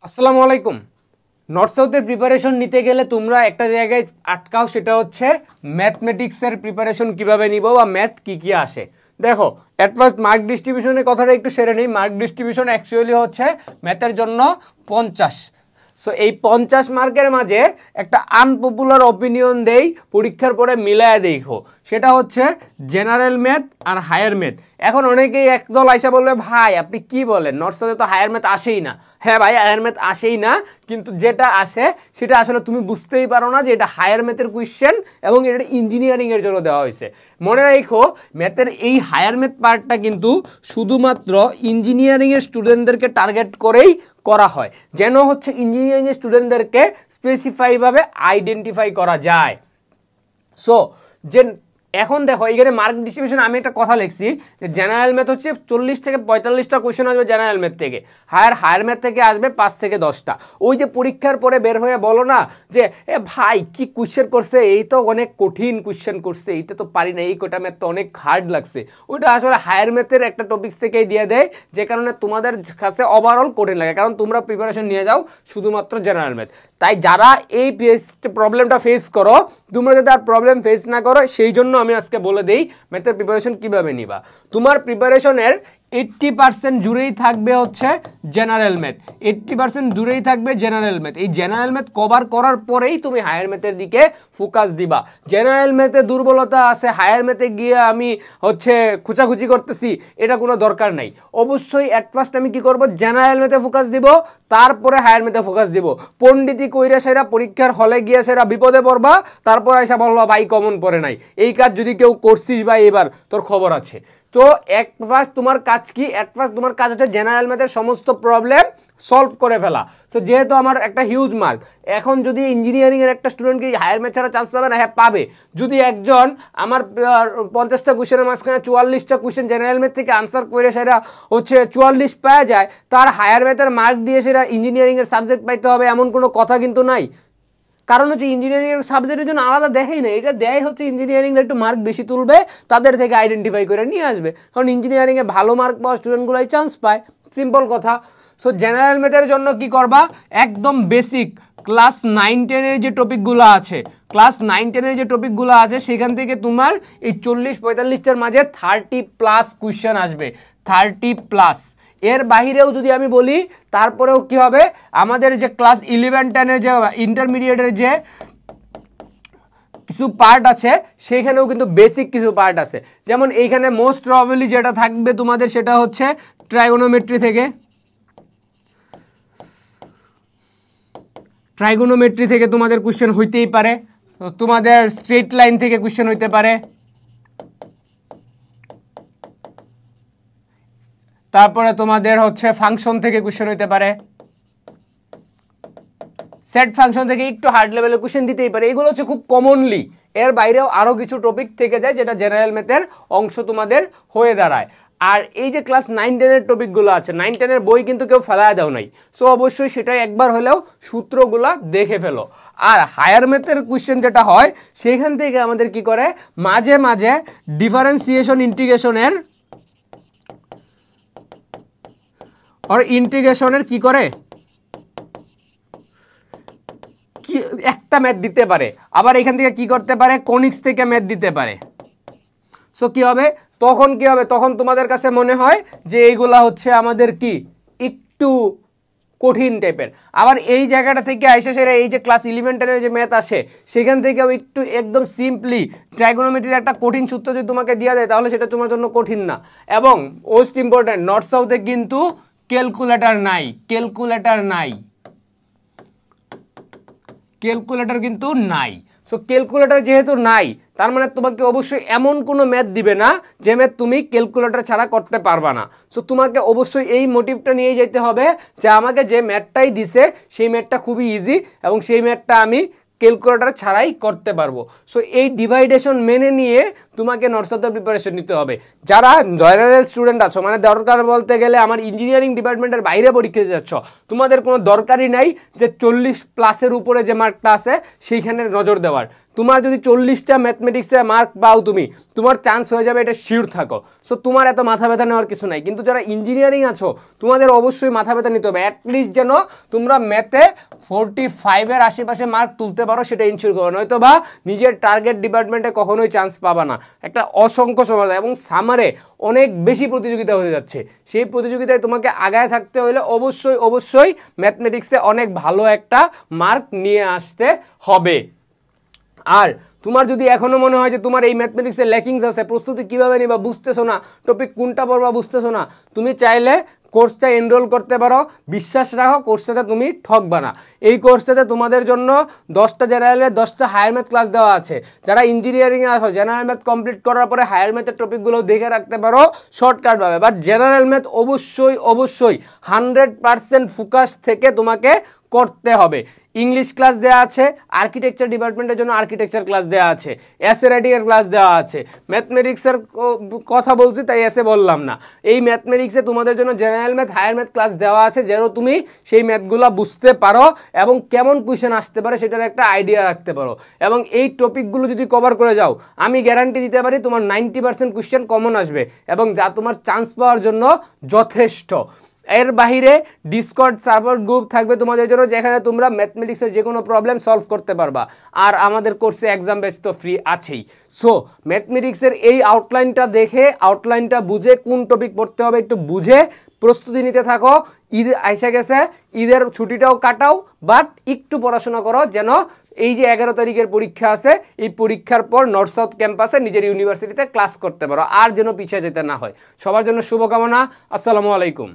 আসসালামু আলাইকুম। নর্থ সাউথের প্রিপারেশন নিতে গেলে তোমরা একটা জায়গায় আটকাও, সেটা হচ্ছে ম্যাথমেটিক্সের প্রিপারেশন কিভাবে নিব বা ম্যাথ কী কী আসে। দেখো, অ্যাট ফার্স্ট মার্ক ডিস্ট্রিবিউশনের কথাটা একটু সেরে নিই। মার্ক ডিস্ট্রিবিউশন অ্যাকচুয়ালি হচ্ছে ম্যাথের জন্য 50। সো এই 50 মার্কের মাঝে একটা আনপপুলার অপিনিয়ন দেই, পরীক্ষার পরে মিলায় দেখো। সেটা হচ্ছে জেনারেল ম্যাথ আর হায়ার ম্যাথ। এখন অনেকেই একদল আইসা বলবে, ভাই আপনি কি বলেন, নর্থ সাউথে তো হায়ার ম্যাথ আসেই না। হ্যাঁ ভাই, হায়ার ম্যাথ আসেই না, কিন্তু যেটা আসে সেটা আসলে তুমি বুঝতেই পারো না যে এটা হায়ার ম্যাথের কোয়েশ্চেন এবং এটা ইঞ্জিনিয়ারিংয়ের জন্য দেওয়া হয়েছে। মনে রাখো, ম্যাথের এই হায়ার ম্যাথ পার্টটা কিন্তু শুধুমাত্র ইঞ্জিনিয়ারিংয়ের স্টুডেন্টদেরকে টার্গেট করেই করা হয়, যেন হচ্ছে ইঞ্জিনিয়ারিংয়ের স্টুডেন্টদেরকে স্পেসিফাইভাবে আইডেন্টিফাই করা যায়। সো যে এখন দেখো, এইখানে মার্ক ডিস্ট্রিবিউশন আমি একটা কথা লিখছি যে জেনারেল ম্যাথ হচ্ছে 40 থেকে 45টা কোয়েশ্চেন আসবে জেনারেল ম্যাথ থেকে, হায়ার ম্যাথ থেকে আসবে 5 থেকে 10টা। ওই যে পরীক্ষার পরে বের হয়ে বলো না যে এ ভাই কি কোয়েশ্চেন করছে, এই তো অনেক কঠিন কোয়েশ্চেন করছে, এইটা তো পারি না, এই কোটা ম্যাথ তো অনেক হার্ড লাগছে। ওইটা আসলে হায়ার ম্যাথের একটা টপিক্স থেকেই দিয়ে দেয়, যে কারণে তোমাদের কাছে ওভারঅল কঠিন লাগে, কারণ তোমরা প্রিপারেশন নিয়ে যাও শুধুমাত্র জেনারেল ম্যাথ। তাই যারা এই প্রবলেমটা ফেস করো, তোমরা যাতে আর প্রবলেম ফেস না করো, সেই জন্য আমি আজকে বলে দেই ম্যাথের প্রিপারেশন কিভাবে নিবা। তোমার প্রিপারেশনের 80% জুড়েই থাকবে হচ্ছে জেনারেল ম্যাথ, 80% জুড়েই থাকবে জেনারেল ম্যাথ। এই জেনারেল ম্যাথ কভার করার পরেই তুমি হায়ার ম্যাথের দিকে ফোকাস দিবা। জেনারেল ম্যাথে দুর্বলতা আছে, হায়ার ম্যাথে গিয়ে আমি হচ্ছে খুচাখুচি করতেছি, এটা কোনো দরকার নাই। অবশ্যই অ্যাট ফার্স্ট আমি কি করব, জেনারেল ম্যাথে ফোকাস দিব, তারপরে হায়ার ম্যাথে ফোকাস দিব। পণ্ডিতি কইরা সেরা পরীক্ষার হলে গিয়ে সেরা বিপদে পড়বা, তারপর এসে বলবা ভাই কমন পড়ে নাই। এই কাজ যদি কেউ করছিস ভাই, এবার তোর খবর আছে। তো এক ফার্স্ট তোমার কাজ কি, অ্যাট ফার্স্ট তোমার কাজ হচ্ছে জেনারেল ম্যাথের সমস্ত প্রবলেম সলভ করে ফেলা। সো যেহেতু আমার একটা হিউজ মার্ক, এখন যদি ইঞ্জিনিয়ারিংয়ের একটা স্টুডেন্টকে হায়ার ম্যাথ ছাড়া চান্স পাবে না, হ্যাঁ পাবে। যদি একজন আমার 50টা কোয়েশ্চেনের মাঝখানে 44টা কোয়েশ্চেন জেনারেল ম্যাথ থেকে আনসার করে সেটা হচ্ছে 44 পাওয়া যায়, তার হায়ার ম্যাথের মার্ক দিয়ে সেটা ইঞ্জিনিয়ারিংয়ের সাবজেক্ট পাইতে হবে এমন কোনো কথা কিন্তু নাই। কারণ হচ্ছে ইঞ্জিনিয়ারিংয়ের সাবজেক্টের জন্য আলাদা দেখেই না, এটা দেয় হচ্ছে ইঞ্জিনিয়ারিংয়ের একটু মার্ক বেশি তুলবে, তাদের থেকে আইডেন্টিফাই করে নিয়ে আসবে, কারণ ইঞ্জিনিয়ারিংয়ে ভালো মার্ক পাওয়া স্টুডেন্টগুলোই চান্স পায়। সিম্পল কথা। সো জেনারেল ম্যাথের জন্য কি করবা, একদম বেসিক ক্লাস 9-10-এর যে টপিকগুলো আছে, ক্লাস 9-10-এর যে টপিকগুলো আছে সেখান থেকে তোমার এই 40-45টার মাঝে 30+ কোয়েশ্চেন আসবে, 30+। এর বাহিরেও যদি আমি বলি, তারপরেও কি হবে, আমাদের যে ক্লাস 11-10-এর যে ইন্টারমিডিয়েটের যে কিছু পার্ট আছে, সেইখানেও কিন্তু বেসিক কিছু পার্ট আছে। যেমন এইখানে মোস্ট প্রবাবলি যেটা থাকবে তোমাদের, সেটা হচ্ছে ট্রাইগোনোমেট্রি থেকে, তোমাদের কোশ্চেন হইতেই পারে, তোমাদের স্ট্রেট লাইন থেকে কোশ্চেন হইতে পারে, তারপরে তোমাদের হচ্ছে ফাংশন থেকে কোশ্চেন হইতে পারে, সেট ফাংশন থেকে একটু হার্ড লেভেলের কোশ্চেন দিতেই পারে। এগুলো হচ্ছে খুব কমনলি। এর বাইরেও আরও কিছু টপিক থেকে যায় যেটা জেনারেল ম্যাথের অংশ তোমাদের হয়ে দাঁড়ায়। আর এই যে ক্লাস 9-10-এর টপিকগুলো আছে, 9-10-এর বই কিন্তু কেউ ফেলায় দাও নাই। সো অবশ্যই সেটাই একবার হলেও সূত্রগুলা দেখে ফেলো। আর হায়ার ম্যাথের কোশ্চেন যেটা হয়, সেইখান থেকে আমাদের কি করে, মাঝে মাঝে ডিফারেন্সিয়েশন ইন্টিগ্রেশনের কি করে, একটা ম্যাথ দিতে পারে। আবার এখান থেকে কি করতে পারে, কনিক্স থেকে ম্যাথ দিতে পারে। সো কি হবে, তখন তোমাদের কাছে মনে হয় যে এইগুলা হচ্ছে আমাদের কি একটু কঠিন টাইপের। আবার এই জায়গাটা থেকে আইসা সেরা এই যে ক্লাস 11-10-এর যে ম্যাথ আসে, সেখান থেকেও একটু একদম সিম্পলি ট্রাইগোনোমেট্রির একটা কঠিন সূত্র যদি তোমাকে দেওয়া যায়, তাহলে সেটা তোমার জন্য কঠিন না। এবং মোস্ট ইম্পর্ট্যান্ট, নর্থ সাউথে কিন্তু ক্যালকুলেটর কিন্তু নাই। সো ক্যালকুলেটর যেহেতু নাই, তার মানে তোমাকে অবশ্যই এমন কোনো ম্যাথ দিবে না যে ম্যাথ তুমি ক্যালকুলেটর ছাড়া করতে পারবা না। সো তোমাকে অবশ্যই এই মোটিভটা নিয়ে যেতে হবে যে আমাকে যে ম্যাথটাই দিছে সেই ম্যাথটা খুবই ইজি এবং সেই ম্যাথটা আমি ক্যালকুলেটর ছাড়াই করতে পারবো। সো এই ডিভাইডেশন মেনে নিয়ে তোমাকে নর্থ সাউথের প্রিপারেশন নিতে হবে। যারা জেনারেল স্টুডেন্ট আছো, মানে দরকার বলতে গেলে আমার ইঞ্জিনিয়ারিং ডিপার্টমেন্টের বাইরে পরীক্ষা দিতে যাচ্ছ, তোমাদের কোনো দরকারই নাই যে 40+ উপরে যে মার্কটা আছে সেইখানে নজর দেওয়ার। তোমার যদি 40টা ম্যাথমেটিক্সে মার্ক পাও তুমি, তোমার চান্স হয়ে যাবে, এটা শিওর থাকো। সো তোমার এত মাথা ব্যথা নেওয়ার কিছু নাই। কিন্তু যারা ইঞ্জিনিয়ারিং আছো তোমাদের অবশ্যই মাথা ব্যথা নিতে হবে, অ্যাটলিস্ট যেন তোমরা ম্যাথে 45-এর আশেপাশে মার্ক তুলতে পারো, সেটা ইনশিওর করো, নয়তো বা নিজের টার্গেট ডিপার্টমেন্টে কখনোই চান্স পাবা না। একটা অসংখ্য সমাধান এবং সামারে অনেক বেশি প্রতিযোগিতা হয়ে যাচ্ছে, সেই প্রতিযোগিতায় তোমাকে আগায় থাকতে হলে অবশ্যই অবশ্যই ম্যাথমেটিক্সে অনেক ভালো একটা মার্ক নিয়ে আসতে হবে। আর তোমার যদি এখনও মনে হয় যে তোমার এই ম্যাথমেটিক্সের ল্যাকিংস আছে, প্রস্তুতি কীভাবে নিবা বুঝতেছো না, টপিক কোনটা পড়বা বুঝতেছো না, তুমি চাইলে কোর্সটা এনরোল করতে পারো। বিশ্বাস রাখো, কোর্সটাতে তুমি ঠকবা না। এই কোর্সটাতে তোমাদের জন্য 10টা জেনারেল ম্যাথ, 10টা হায়ার ম্যাথ ক্লাস দেওয়া আছে। যারা ইঞ্জিনিয়ারিংয়ে আসো, জেনারেল ম্যাথ কমপ্লিট করার পরে হায়ার ম্যাথের টপিকগুলো দেখে রাখতে পারো শর্টকাটভাবে। বাট জেনারেল ম্যাথ অবশ্যই অবশ্যই 100% ফোকাস থেকে তোমাকে করতে হবে। ইংলিশ ক্লাস দেওয়া আছে, আর্কিটেকচার ডিপার্টমেন্টের জন্য আর্কিটেকচার ক্লাস দেওয়া আছে, এসএ রাইটিংয়ের ক্লাস দেওয়া আছে। ম্যাথমেটিক্সের কথা বলছি তাই এসে বললাম না। এই ম্যাথমেটিক্সে তোমাদের জন্য general math, higher math class দেওয়া আছে, যেন তুমি সেই ম্যাথগুলো বুঝতে পারো এবং কেমন কোয়েশ্চেন আসতে পারে সেটার একটা আইডিয়া রাখতে পারো। এবং এই টপিকগুলো যদি কভার করে যাও, আমি গ্যারান্টি দিতে পারি তোমার 90% কোয়েশ্চেন কমন আসবে এবং যা তোমার চান্স পাওয়ার জন্য যথেষ্ট। এর বাহিরে ডিসকর্ড সার্ভার গ্রুপ থাকবে তোমাদের জন্য, যেখানে তোমরা ম্যাথমেটিক্সের যে কোনো প্রবলেম সলভ করতে পারবা। আর আমাদের কোর্সে এক্সাম ব্যাচ তো ফ্রি আছেই। সো ম্যাথমেটিক্সের এই আউটলাইনটা দেখে, আউটলাইনটা বুঝে কোন টপিক পড়তে হবে একটু বুঝে প্রস্তুতি নিতে থাকো। ঈদ আইসা গেছে, ঈদের ছুটিটাও কাটাও, বাট একটু পড়াশোনা করো, যেন এই যে 11 তারিখের পরীক্ষা আছে, এই পরীক্ষার পর নর্থ সাউথ ক্যাম্পাসে নিজের ইউনিভার্সিটিতে ক্লাস করতে পারো, আর যেন পিছিয়ে যেতে না হয়। সবার জন্য শুভকামনা। আসসালামু আলাইকুম।